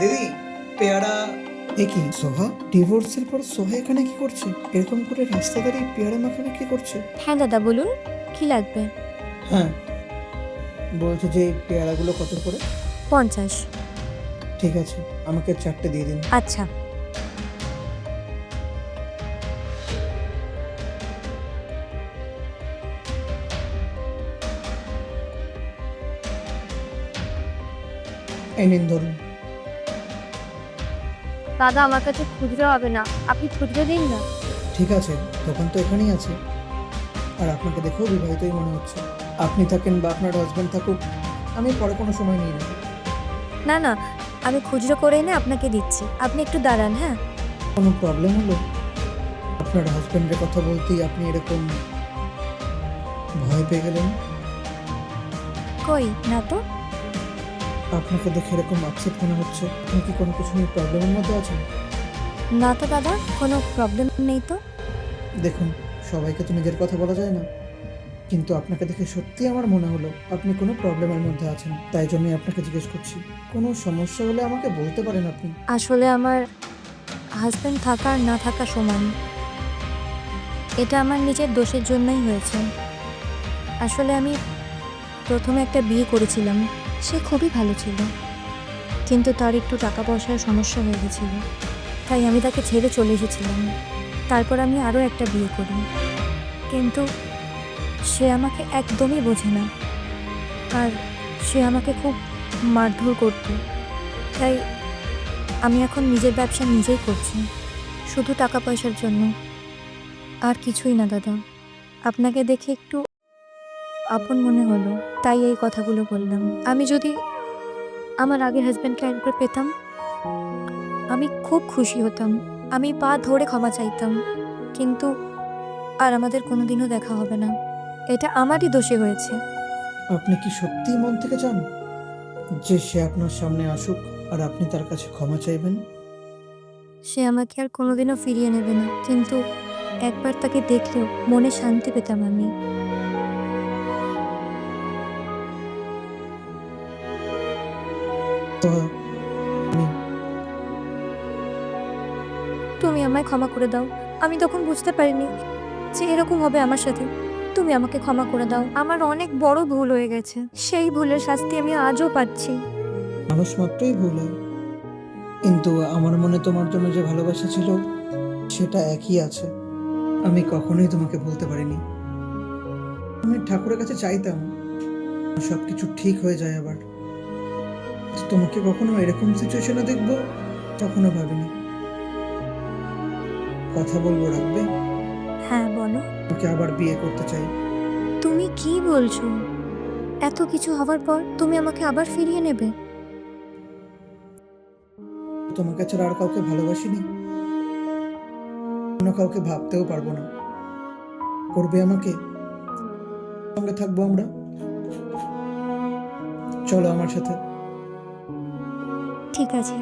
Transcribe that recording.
দিদি পেয়ারা। দেখি সোহা, ডিভোর্সের পর সোহা এখানে কি করছে? এরকম করে রাস্তা দাঁড়িয়ে পেয়ারা মাখাবে কি করছে? হ্যাঁ দাদা বলুন, কি লাগবে? হ্যাঁ, বলছে যে এই পেয়ারাগুলো কত করে? 50। ঠিক আছে, আমাকে 4টে দিয়ে দিন। আচ্ছা। এই নিন ধরুন। দাদা আমার কাছে খুচরো হবে না, আপনি খুচরো দিন না। ঠিক আছে, দোকান তো এখানেই আছে। আর আপনাকে দেখেও বিবাহিতই মনে হচ্ছে। আপনি থাকেন বা আপনার হাজব্যান্ড থাকুক, আমি পরে কোনো সময় নিয়ে নেব। না না, আমি খুচরো করে এনে আপনাকে দিচ্ছি, আপনি একটু দাঁড়ান। হ্যাঁ, কোনো প্রবলেম হলো? আপনার হাজব্যান্ডের কথা বলতেই আপনি এরকম ভয় পেয়ে গেলেন? কই না তো। আপনাকে দেখে এরকম আপসেট মনে হচ্ছে। আপনি কি কোনো কিছু নিয়ে প্রবলেমের মধ্যে আছেন? না তো দাদা, কোনো প্রবলেম নেই তো। দেখুন, সবাইকে তো নিজের কথা বলা যায় না, কিন্তু আপনাকে দেখে সত্যি আমার মনে হলো আপনি কোনো প্রবলেমের মধ্যে আছেন। তাই জন্যই আপনাকে জিজ্ঞেস করছি। কোনো সমস্যা হলে আমাকে বলতে পারেন আপনি। আসলে আমার হাজব্যান্ড থাকা আর না থাকা সমান। এটা আমার নিজের দোষের জন্যই হয়েছে। আসলে আমি প্রথমে একটা বিয়ে করেছিলাম, সে খুবই ভালো ছিল, কিন্তু তার একটু টাকা পয়সার সমস্যা হয়ে গেছিল, তাই আমি তাকে ছেড়ে চলে এসেছিলাম। তারপর আমি আরও একটা বিয়ে করি, কিন্তু সে আমাকে একদমই বোঝে না, আর সে আমাকে খুব মারধর করত। তাই আমি এখন নিজের ব্যবসা নিজেই করছি, শুধু টাকা পয়সার জন্য, আর কিছুই না দাদা। আপনাকে দেখে একটু আপন মনে হলো, তাই এই কথাগুলো বললাম। আমি যদি আমার আগের হাজব্যান্ডকে একবার পেতাম, আমি খুব খুশি হতাম, আমি পা ধরে ক্ষমা চাইতাম, কিন্তু আর আমাদের কোনোদিনও দেখা হবে না। এটা আমারই দোষে হয়েছে। আপনি কি সত্যিই মন থেকে চান যে সে আপনার সামনে আসুক আর আপনি তার কাছে ক্ষমা চাইবেন? সে আমাকে আর কোনোদিনও ফিরিয়ে নেবে না, কিন্তু একবার তাকে দেখলেও মনে শান্তি পেতাম আমি। তো আমি তুমি আমায় ক্ষমা করে দাও, আমি তখন বুঝতে পারিনি যে এরকম হবে আমার সাথে। তুমি আমাকে ক্ষমা করে দাও, আমার অনেক বড় ভুল হয়ে গেছে, সেই ভুলের শাস্তি আমি আজও পাচ্ছি। মানুষ মাত্রই ভুল হয়, কিন্তু আমার মনে তোমার জন্য যে ভালোবাসা ছিল সেটা একই আছে। আমি কখনোই তোমাকে বলতে পারিনি। আমি ঠাকুরের কাছে চাইতাম সবকিছু ঠিক হয়ে যায় আবার। তোমাকে কখনো এরকম সিচুয়েশনে দেখবো কখনো ভাবিনি। কথা বলবো, রাখবে? হ্যাঁ বলো। তোমাকে আবার বিয়ে করতে চাই। তুমি কি বলছো? এত কিছু হওয়ার পর তুমি আমাকে আবার ফিরিয়ে নেবে? তোমাকে ছাড়া আর কাউকে ভালোবাসিনি, অন্য কাউকে ভাবতেও পারবো না। করবে আমাকে, সঙ্গে থাকবো আমরা। চলো আমার সাথে। ঠিক আছে।